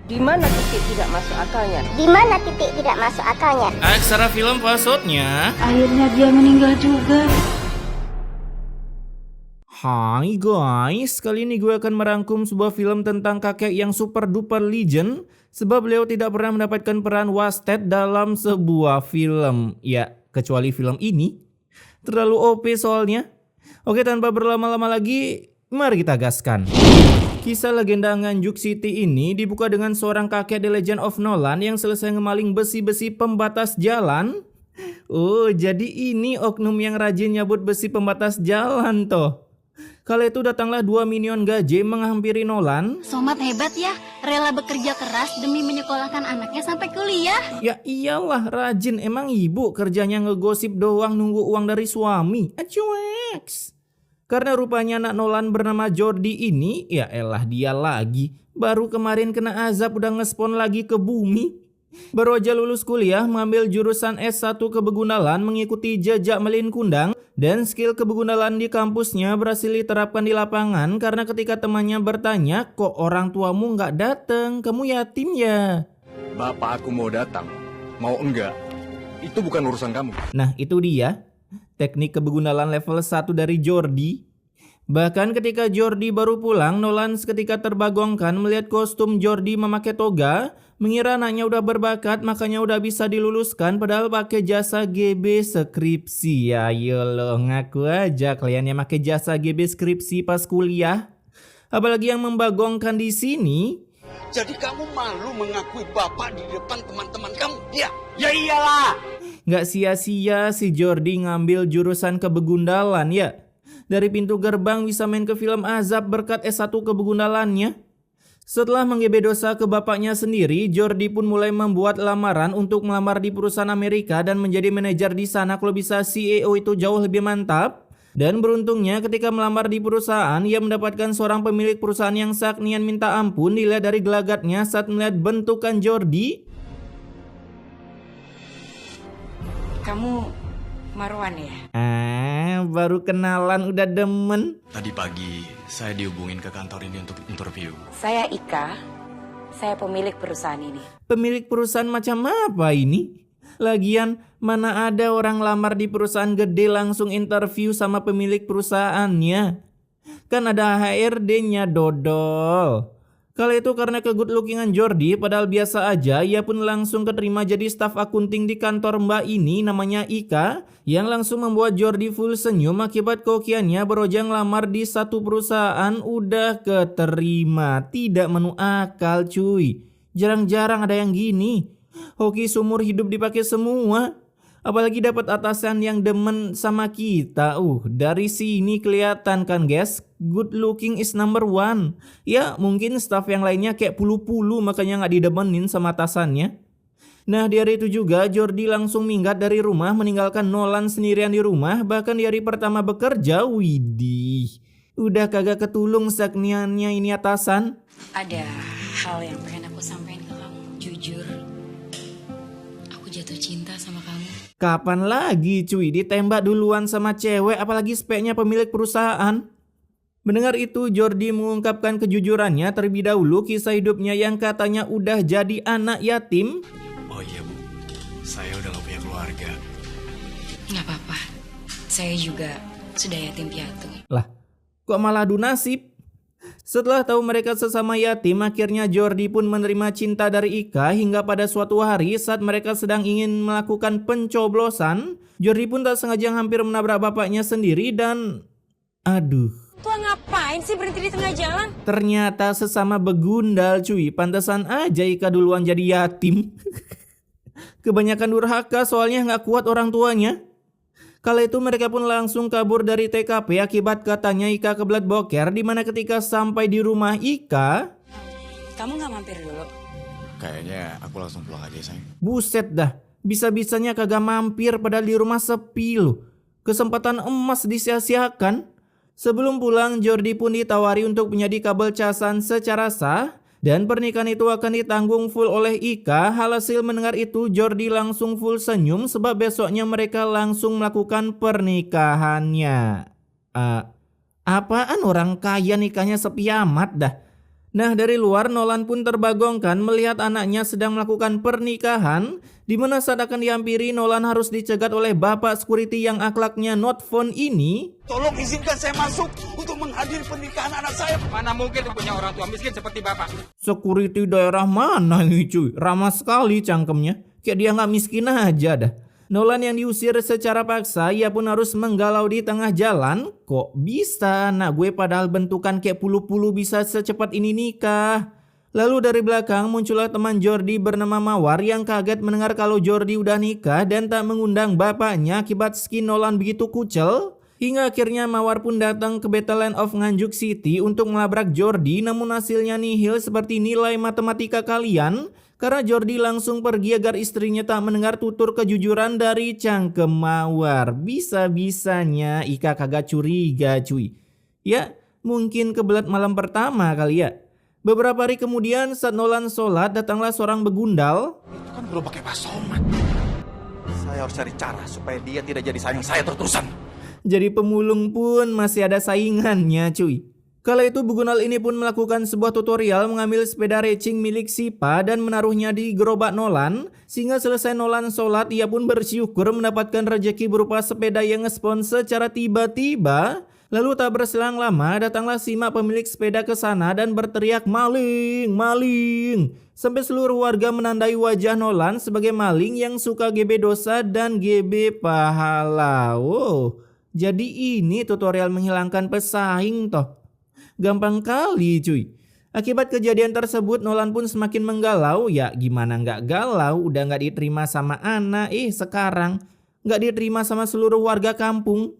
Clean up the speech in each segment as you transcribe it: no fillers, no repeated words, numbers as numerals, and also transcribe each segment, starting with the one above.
Di mana titik tidak masuk akalnya? Di mana titik tidak masuk akalnya? Aksara film maksudnya. Akhirnya dia meninggal juga. Hai guys, kali ini gue akan merangkum sebuah film tentang kakek yang super duper legend. Sebab beliau tidak pernah mendapatkan peran wasted dalam sebuah film. Ya, kecuali film ini. Terlalu OP soalnya. Oke, tanpa berlama-lama lagi, mari kita gaskan. Kisah legenda Nganjuk City ini dibuka dengan seorang kakek The Legend of Nolan yang selesai ngemaling besi-besi pembatas jalan. Oh, jadi ini oknum yang rajin nyabut besi pembatas jalan toh. Kala itu datanglah 2 minion gaje menghampiri Nolan. Somat hebat ya, rela bekerja keras demi menyekolahkan anaknya sampai kuliah. Ya iyalah, rajin, emang ibu kerjanya ngegosip doang nunggu uang dari suami. Acueks. Karena rupanya anak Nolan bernama Jordi ini, ya elah dia lagi. Baru kemarin kena azab udah ngespon lagi ke bumi. Baru aja lulus kuliah mengambil jurusan S1 kebegundalan mengikuti jejak Melin Kundang. Dan skill kebegundalan di kampusnya berhasil diterapkan di lapangan karena ketika temannya bertanya, kok orang tuamu nggak dateng, kamu yatim ya? Bapak aku mau datang, mau enggak, itu bukan urusan kamu. Nah itu dia. Teknik kebegundalan level 1 dari Jordi. Bahkan ketika Jordi baru pulang, Nolan seketika terbagongkan melihat kostum Jordi memakai toga. Mengira anaknya udah berbakat, makanya udah bisa diluluskan padahal pakai jasa GB skripsi. Ya yolo, ngaku aja kalian yang pakai jasa GB skripsi pas kuliah. Apalagi yang membagongkan di sini. Jadi kamu malu mengakui bapak di depan teman-teman kamu? Ya, ya iyalah. Gak sia-sia si Jordi ngambil jurusan kebegundalan ya. Dari pintu gerbang bisa main ke film azab berkat S1 kebegundalannya. Setelah menggebe dosa ke bapaknya sendiri, Jordi pun mulai membuat lamaran untuk melamar di perusahaan Amerika dan menjadi manajer di sana kalau bisa CEO itu jauh lebih mantap. Dan beruntungnya ketika melamar di perusahaan, ia mendapatkan seorang pemilik perusahaan yang saknian minta ampun dilihat dari gelagatnya saat melihat bentukan Jordi. Kamu Marwan ya? Baru kenalan udah demen. Tadi pagi saya dihubungin ke kantor ini untuk interview. Saya Ika. Saya pemilik perusahaan ini. Pemilik perusahaan macam apa ini? Lagian mana ada orang lamar di perusahaan gede langsung interview sama pemilik perusahaannya? Kan ada HRD-nya dodol. Kala itu karena ke-good lookingan Jordi padahal biasa aja, ia pun langsung keterima jadi staf akunting di kantor mbak ini namanya Ika, yang langsung membuat Jordi full senyum akibat kokiannya beroja ngelamar di satu perusahaan udah keterima. Tidak menu akal cuy, jarang-jarang ada yang gini. Hoki seumur hidup dipakai semua. Apalagi dapat atasan yang demen sama kita. Dari sini kelihatan kan guys, good looking is number one. Ya mungkin staff yang lainnya kayak pulu-pulu makanya gak didemenin sama atasannya. Nah di hari itu juga Jordi langsung minggat dari rumah meninggalkan Nolan sendirian di rumah. Bahkan di hari pertama bekerja, widih, udah kagak ketulung sakniannya ini atasan. Ada hal yang pengen aku sampaikan ke kamu. Jujur, aku jatuh cinta sama kamu. Kapan lagi cuy ditembak duluan sama cewek, apalagi speknya pemilik perusahaan. Mendengar itu Jordi mengungkapkan kejujurannya terlebih dahulu kisah hidupnya yang katanya udah jadi anak yatim. Oh iya bu, saya udah gak punya keluarga. Nggak apa-apa. Saya juga sudah yatim piatu. Lah, kok malah adu nasib? Setelah tahu mereka sesama yatim, akhirnya Jordi pun menerima cinta dari Ika hingga pada suatu hari saat mereka sedang ingin melakukan pencoblosan, Jordi pun tak sengaja hampir menabrak bapaknya sendiri dan aduh. Tuh ngapain sih berhenti di tengah jalan? Ternyata sesama begundal cuy, pantesan aja Ika duluan jadi yatim. Kebanyakan durhaka soalnya nggak kuat orang tuanya. Kala itu mereka pun langsung kabur dari TKP akibat katanya Ika kebelat boker, di mana ketika sampai di rumah Ika, Kamu nggak mampir dulu? Kayaknya aku langsung pulang aja sayang. buset dah, bisa-bisanya kagak mampir padahal di rumah sepi loh. Kesempatan emas disia-siakan. Sebelum pulang Jordi pun ditawari untuk menjadi kabel casan secara sah. Dan pernikahan itu akan ditanggung full oleh Ika. Hasil mendengar itu Jordi langsung full senyum sebab besoknya mereka langsung melakukan pernikahannya. Apaan orang kaya nikahnya sepi amat dah. Nah, dari luar Nolan pun terbagongkan melihat anaknya sedang melakukan pernikahan, di mana saat akan dihampiri Nolan harus dicegat oleh bapak security yang akhlaknya not phone ini. Tolong izinkan saya masuk untuk menghadiri pernikahan anak saya. Mana mungkin punya orang tua miskin seperti bapak. Security daerah mana ini cuy? Ramah sekali cangkemnya. Kayak dia nggak miskin aja dah. Nolan yang diusir secara paksa, ia pun harus menggalau di tengah jalan. Kok bisa anak gue padahal bentukan kayak pulu-pulu bisa secepat ini nikah? Lalu dari belakang muncullah teman Jordi bernama Mawar yang kaget mendengar kalau Jordi udah nikah dan tak mengundang bapaknya akibat skin Nolan begitu kucel. Hingga akhirnya Mawar pun datang ke Battleland of Nganjuk City untuk melabrak Jordi, namun hasilnya nihil seperti nilai matematika kalian. Karena Jordi langsung pergi agar istrinya tak mendengar tutur kejujuran dari cangkem Mawar. Bisa-bisanya Ika kagak curiga cuy. Ya mungkin kebelet malam pertama kali ya. Beberapa hari kemudian saat Nolan sholat datanglah seorang begundal. Itu kan belum pakai pasoman. Saya harus cari cara supaya dia tidak jadi sayang saya terus-terusan. Jadi pemulung pun masih ada saingannya cuy. Kala itu begundal ini pun melakukan sebuah tutorial mengambil sepeda racing milik Sipa dan menaruhnya di gerobak Nolan. Sehingga selesai Nolan sholat, ia pun bersyukur mendapatkan rezeki berupa sepeda yang ngespons secara tiba-tiba. Lalu tak berselang lama datanglah Sima pemilik sepeda ke sana dan berteriak maling, maling. Sampai seluruh warga menandai wajah Nolan sebagai maling yang suka GB dosa dan GB pahala. Wow, jadi ini tutorial menghilangkan pesaing toh. Gampang kali cuy. Akibat kejadian tersebut Nolan pun semakin menggalau. Ya gimana nggak galau, udah nggak diterima sama anak. Sekarang nggak diterima sama seluruh warga kampung.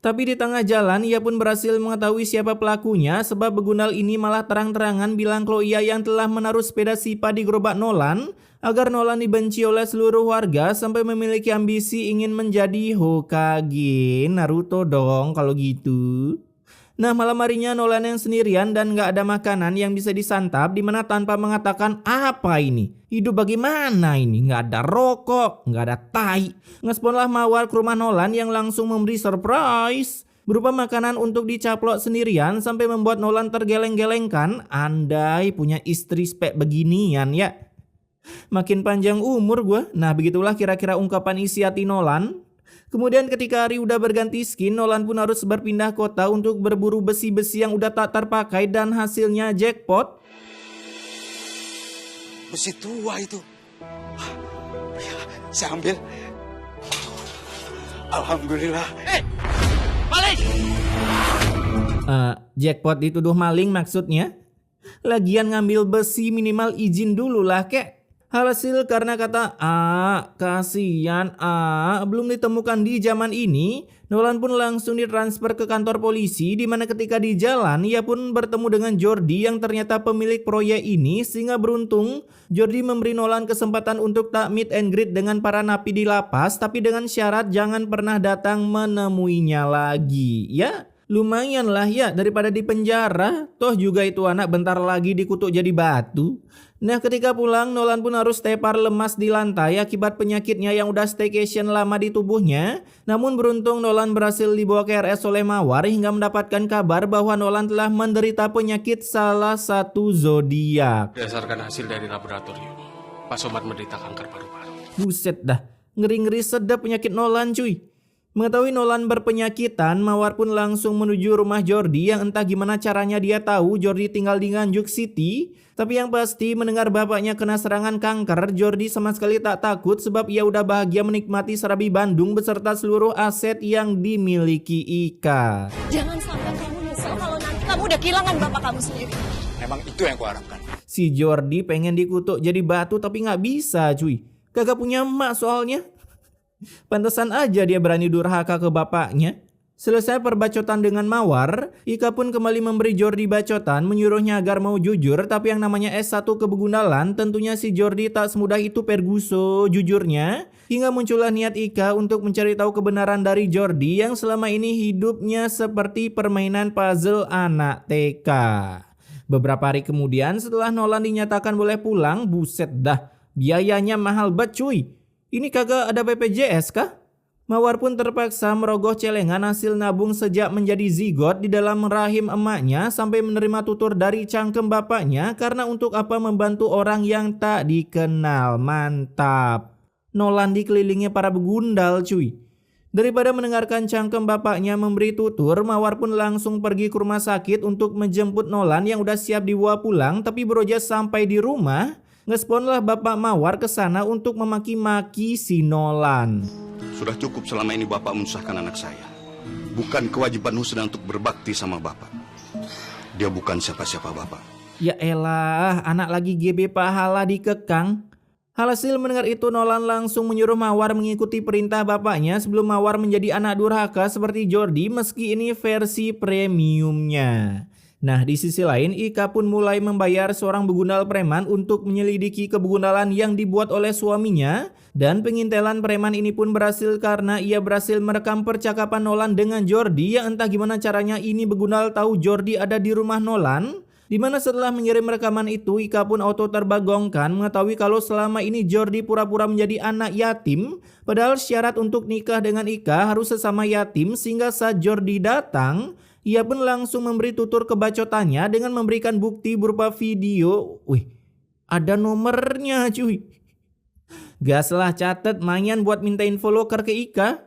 Tapi di tengah jalan ia pun berhasil mengetahui siapa pelakunya. Sebab begundal ini malah terang-terangan bilang kalau ia yang telah menaruh sepeda Sipa di gerobak Nolan. Agar Nolan dibenci oleh seluruh warga sampai memiliki ambisi ingin menjadi Hokage. Naruto dong kalau gitu. Nah malam harinya Nolan yang sendirian dan gak ada makanan yang bisa disantap, dimana tanpa mengatakan apa ini, hidup bagaimana ini, gak ada rokok, gak ada tai. Ngesponlah Mawar ke rumah Nolan yang langsung memberi surprise berupa makanan untuk dicaplok sendirian sampai membuat Nolan tergeleng-gelengkan. Andai punya istri spek beginian ya. Makin panjang umur gua. Nah begitulah kira-kira ungkapan isi hati Nolan. Kemudian ketika hari udah berganti skin, Nolan pun harus berpindah kota untuk berburu besi-besi yang udah tak terpakai dan hasilnya jackpot. Besi tua itu. Ya, saya ambil. Alhamdulillah. Balik! Jackpot dituduh maling maksudnya? Lagian ngambil besi minimal izin dulu lah kek. Hasil karena kata kasihan belum ditemukan di zaman ini, Nolan pun langsung ditransfer ke kantor polisi, di mana ketika di jalan ia pun bertemu dengan Jordi yang ternyata pemilik proyek ini. Sehingga beruntung Jordi memberi Nolan kesempatan untuk tak meet and greet dengan para napi di lapas, tapi dengan syarat jangan pernah datang menemuinya lagi. Ya lumayan lah ya daripada di penjara. Toh juga itu anak bentar lagi dikutuk jadi batu. Nah ketika pulang Nolan pun harus tepar lemas di lantai akibat penyakitnya yang udah staycation lama di tubuhnya. Namun beruntung Nolan berhasil dibawa ke RS oleh Mawar hingga mendapatkan kabar bahwa Nolan telah menderita penyakit salah satu zodiak. Berdasarkan hasil dari laboratorium, Pak Somad menderita kanker paru-paru. Buset dah, ngeri-ngeri sedap penyakit Nolan cuy. Mengetahui Nolan berpenyakitan, Mawar pun langsung menuju rumah Jordi yang entah gimana caranya dia tahu Jordi tinggal di Nganjuk City. Tapi yang pasti mendengar bapaknya kena serangan kanker, Jordi sama sekali tak takut sebab ia udah bahagia menikmati Serabi Bandung beserta seluruh aset yang dimiliki Ika. Jangan sampai kamu nyesel kalau nanti kamu udah kehilangan bapak kamu sendiri. Memang itu yang kuharapkan. Si Jordi pengen dikutuk jadi batu tapi gak bisa cuy. Kagak punya emak soalnya. Pantesan aja dia berani durhaka ke bapaknya. Selesai perbacotan dengan Mawar, Ika pun kembali memberi Jordi bacotan menyuruhnya agar mau jujur. Tapi yang namanya S1 kebegundalan, tentunya si Jordi tak semudah itu perguso jujurnya. Hingga muncullah niat Ika untuk mencari tahu kebenaran dari Jordi yang selama ini hidupnya seperti permainan puzzle anak TK. Beberapa hari kemudian setelah Nolan dinyatakan boleh pulang, buset dah, biayanya mahal banget cuy. Ini kagak ada BPJS kah? Mawar pun terpaksa merogoh celengan hasil nabung sejak menjadi zigot di dalam rahim emaknya sampai menerima tutur dari cangkem bapaknya karena untuk apa membantu orang yang tak dikenal. Mantap. Nolan dikelilingi para begundal cuy. Daripada mendengarkan cangkem bapaknya memberi tutur, Mawar pun langsung pergi ke rumah sakit untuk menjemput Nolan yang udah siap dibawa pulang. Tapi beroja sampai di rumah, ngesponlah bapak Mawar ke sana untuk memaki-maki si Nolan. Sudah cukup selama ini Bapak menyusahkan anak saya. Bukan kewajiban Husna untuk berbakti sama Bapak. Dia bukan siapa-siapa Bapak. Ya elah, anak lagi GB pahala dikekang. Hasil mendengar itu Nolan langsung menyuruh Mawar mengikuti perintah bapaknya sebelum Mawar menjadi anak durhaka seperti Jordi meski ini versi premiumnya. Nah di sisi lain Ika pun mulai membayar seorang begundal preman untuk menyelidiki kebegundalan yang dibuat oleh suaminya. Dan pengintelan preman ini pun berhasil karena ia berhasil merekam percakapan Nolan dengan Jordi yang entah gimana caranya ini begundal tahu Jordi ada di rumah Nolan. Dimana setelah mengirim rekaman itu, Ika pun auto terbagongkan mengetahui kalau selama ini Jordi pura-pura menjadi anak yatim. Padahal syarat untuk nikah dengan Ika harus sesama yatim sehingga saat Jordi datang, ia pun langsung memberi tutur kebacotannya dengan memberikan bukti berupa video. Wih, ada nomornya cuy. Gas lah catet mayan buat minta info loker ke Ika.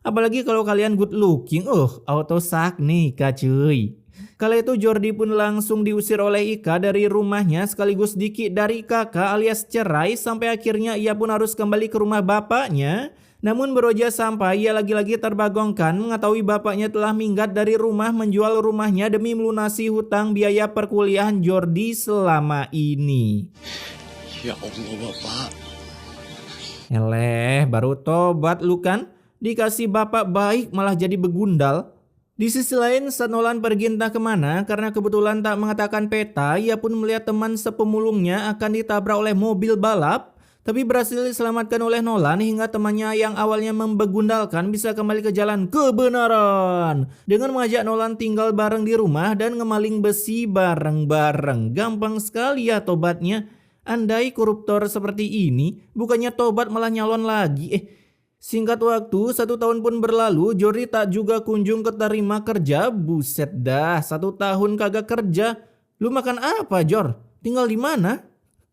Apalagi kalau kalian good looking, auto sak nih Ika cuy. Kala itu Jordi pun langsung diusir oleh Ika dari rumahnya sekaligus dikik dari kakak alias cerai sampai akhirnya ia pun harus kembali ke rumah bapaknya. Namun beroja sampai ia lagi-lagi terbagongkan mengetahui bapaknya telah minggat dari rumah menjual rumahnya demi melunasi hutang biaya perkuliahan Jordi selama ini. Ya Allah Bapak. Eleh, baru tobat lu kan? Dikasih bapak baik malah jadi begundal. Di sisi lain saat Nolan pergi entah kemana karena kebetulan tak mengatakan peta, ia pun melihat teman sepemulungnya akan ditabrak oleh mobil balap. Tapi berhasil diselamatkan oleh Nolan hingga temannya yang awalnya membegundalkan bisa kembali ke jalan kebenaran. Dengan mengajak Nolan tinggal bareng di rumah dan ngemaling besi bareng-bareng. Gampang sekali ya tobatnya. Andai koruptor seperti ini, bukannya tobat malah nyalon lagi. Singkat waktu, 1 tahun pun berlalu, Jordi tak juga kunjung keterima kerja. Buset dah, 1 tahun kagak kerja. Lu makan apa, Jor? Tinggal di mana?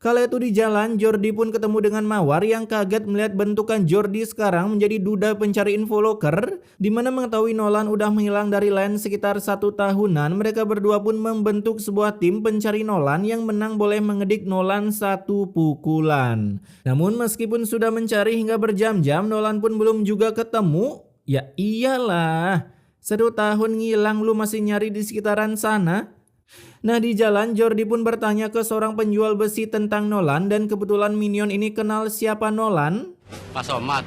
Kala itu di jalan, Jordi pun ketemu dengan Mawar yang kaget melihat bentukan Jordi sekarang menjadi duda pencari info loker. Dimana mengetahui Nolan udah menghilang dari line sekitar 1 tahunan, mereka berdua pun membentuk sebuah tim pencari Nolan yang menang boleh mengedik Nolan 1 pukulan. Namun meskipun sudah mencari hingga berjam-jam, Nolan pun belum juga ketemu. Ya iyalah, 1 tahun ngilang lu masih nyari di sekitaran sana. Nah di jalan Jordi pun bertanya ke seorang penjual besi tentang Nolan dan kebetulan minion ini kenal siapa Nolan. Pak Somad,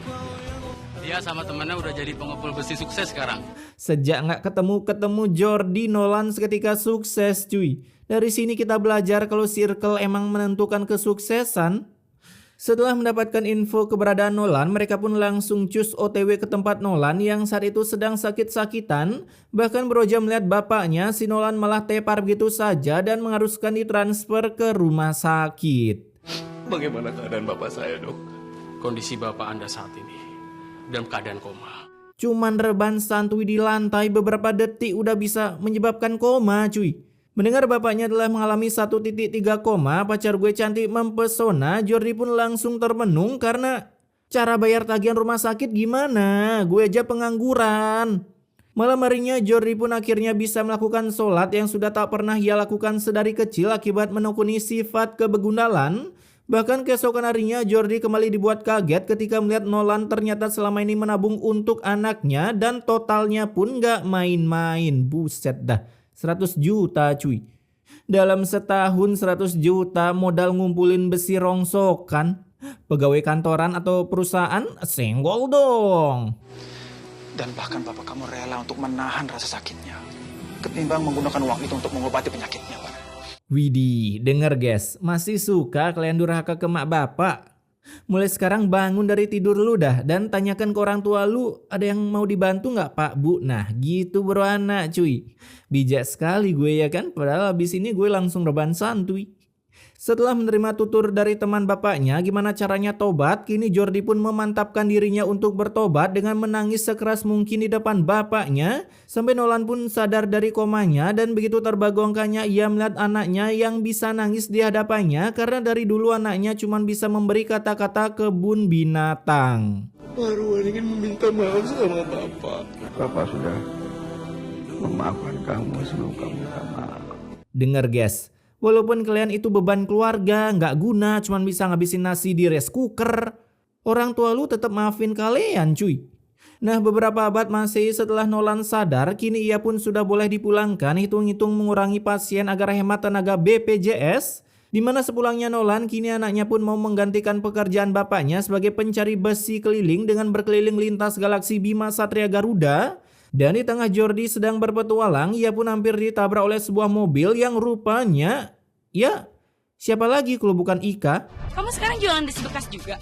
dia sama temennya udah jadi pengepul besi sukses sekarang. Sejak nggak ketemu Jordi, Nolan seketika sukses cuy. Dari sini kita belajar kalau circle emang menentukan kesuksesan. Setelah mendapatkan info keberadaan Nolan, mereka pun langsung cus OTW ke tempat Nolan yang saat itu sedang sakit-sakitan. Bahkan beroja melihat bapaknya, si Nolan malah tepar begitu saja dan mengharuskan ditransfer ke rumah sakit. Bagaimana keadaan bapak saya, Dok? Kondisi bapak Anda saat ini dalam keadaan koma. Cuman reban santuy di lantai beberapa detik udah bisa menyebabkan koma cuy. Mendengar bapaknya telah mengalami 1.3 koma, pacar gue cantik mempesona, Jordi pun langsung termenung karena cara bayar tagihan rumah sakit gimana? Gue aja pengangguran. Malam harinya Jordi pun akhirnya bisa melakukan sholat yang sudah tak pernah ia lakukan sedari kecil akibat menekuni sifat kebegundalan. Bahkan keesokan harinya Jordi kembali dibuat kaget ketika melihat Nolan ternyata selama ini menabung untuk anaknya dan totalnya pun gak main-main. Buset dah. 100 juta cuy. Dalam setahun 100 juta modal ngumpulin besi rongsokan. Pegawai kantoran atau perusahaan senggol dong. Dan bahkan bapak kamu rela untuk menahan rasa sakitnya ketimbang menggunakan uang itu untuk mengobati penyakitnya, Pak. Widih, denger guys, masih suka kalian durhaka ke mak bapak? Mulai sekarang bangun dari tidur lu dah dan tanyakan ke orang tua lu, ada yang mau dibantu nggak Pak Bu? Nah gitu bro anak cuy. Bijak sekali gue ya kan, padahal abis ini gue langsung rebahan santuy. Setelah menerima tutur dari teman bapaknya gimana caranya tobat, kini Jordi pun memantapkan dirinya untuk bertobat dengan menangis sekeras mungkin di depan bapaknya. Sampai Nolan pun sadar dari komanya dan begitu terbagongkannya ia melihat anaknya yang bisa nangis di hadapannya karena dari dulu anaknya cuma bisa memberi kata-kata kebun binatang. Marwan ingin meminta maaf sama Bapak. Bapak sudah memaafkan kamu sebelum kamu minta maaf. Dengar guys, walaupun kalian itu beban keluarga, nggak guna, cuman bisa ngabisin nasi di rice cooker, orang tua lu tetap maafin kalian cuy. Nah beberapa abad masih setelah Nolan sadar, kini ia pun sudah boleh dipulangkan, hitung-hitung mengurangi pasien agar hemat tenaga BPJS. Dimana sepulangnya Nolan, kini anaknya pun mau menggantikan pekerjaan bapaknya sebagai pencari besi keliling dengan berkeliling lintas galaksi Bima Satria Garuda. Dan di tengah Jordi sedang berpetualang, ia pun hampir ditabrak oleh sebuah mobil yang rupanya, ya siapa lagi kalau bukan Ika? Kamu sekarang jualan besi bekas juga.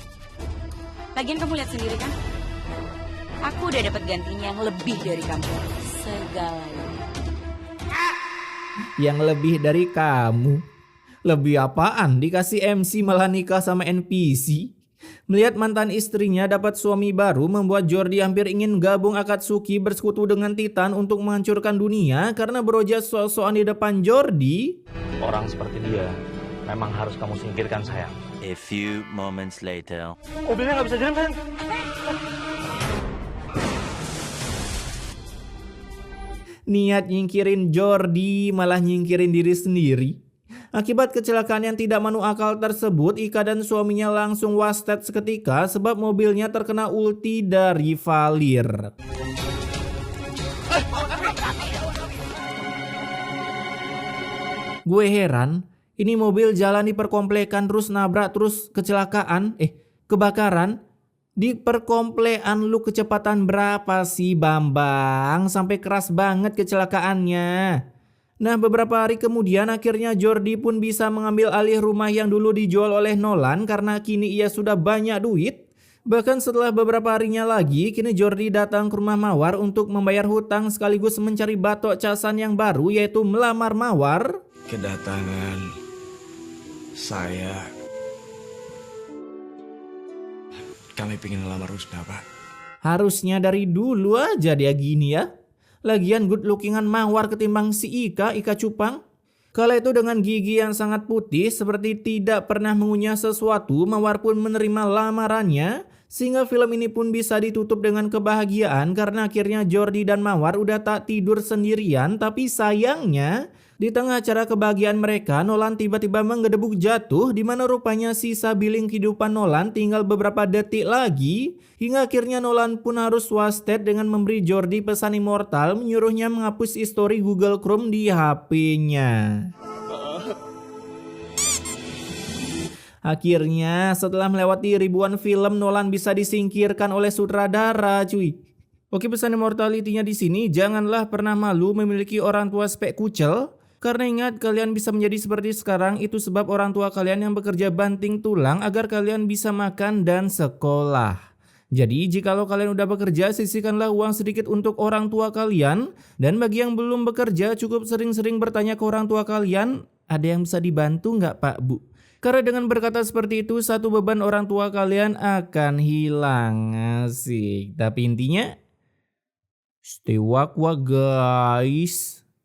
Lagian kamu lihat sendiri kan? Aku udah dapat gantinya yang lebih dari kamu. Segalanya. Yang lebih dari kamu? Lebih apaan? Dikasih MC malah nikah sama NPC? Melihat mantan istrinya dapat suami baru membuat Jordi hampir ingin gabung Akatsuki bersekutu dengan Titan untuk menghancurkan dunia karena beroja sok-sokan di depan Jordi. Orang seperti dia memang harus kamu singkirkan sayang. A few moments later. Mobilnya nggak bisa jalan sayang. Niat nyingkirin Jordi malah nyingkirin diri sendiri. Akibat kecelakaan yang tidak masuk akal tersebut, Ika dan suaminya langsung wasted seketika sebab mobilnya terkena ulti dari Valir. Gue heran, ini mobil jalan di perkomplekan terus nabrak terus kecelakaan, kebakaran. Di perkomplekan lu kecepatan berapa sih Bambang? Sampai keras banget kecelakaannya. Nah beberapa hari kemudian akhirnya Jordi pun bisa mengambil alih rumah yang dulu dijual oleh Nolan karena kini ia sudah banyak duit. Bahkan setelah beberapa harinya lagi, kini Jordi datang ke rumah Mawar untuk membayar hutang sekaligus mencari batok casan yang baru yaitu melamar Mawar. Kedatangan saya, kami pengen ngelamar Rusna, Pak. Harusnya dari dulu aja dia gini ya. Lagian good lookingan Mawar ketimbang si Ika Cupang. Kala itu dengan gigi yang sangat putih seperti tidak pernah mengunyah sesuatu, Mawar pun menerima lamarannya. Sehingga film ini pun bisa ditutup dengan kebahagiaan karena akhirnya Jordi dan Mawar udah tak tidur sendirian. Tapi sayangnya di tengah acara kebahagiaan mereka, Nolan tiba-tiba menggedebuk jatuh di mana rupanya sisa billing kehidupan Nolan tinggal beberapa detik lagi. Hingga akhirnya Nolan pun harus wasted dengan memberi Jordi pesan immortal menyuruhnya menghapus histori Google Chrome di HP-nya. Akhirnya setelah melewati ribuan film, Nolan bisa disingkirkan oleh sutradara cuy. Oke, pesan immortality-nya di sini, janganlah pernah malu memiliki orang tua spek kucel. Karena ingat kalian bisa menjadi seperti sekarang itu sebab orang tua kalian yang bekerja banting tulang agar kalian bisa makan dan sekolah. Jadi jikalau kalian udah bekerja, sisihkanlah uang sedikit untuk orang tua kalian. Dan bagi yang belum bekerja, cukup sering-sering bertanya ke orang tua kalian, ada yang bisa dibantu nggak Pak Bu? Karena dengan berkata seperti itu, satu beban orang tua kalian akan hilang. Asik. Tapi intinya, stay wakwa guys.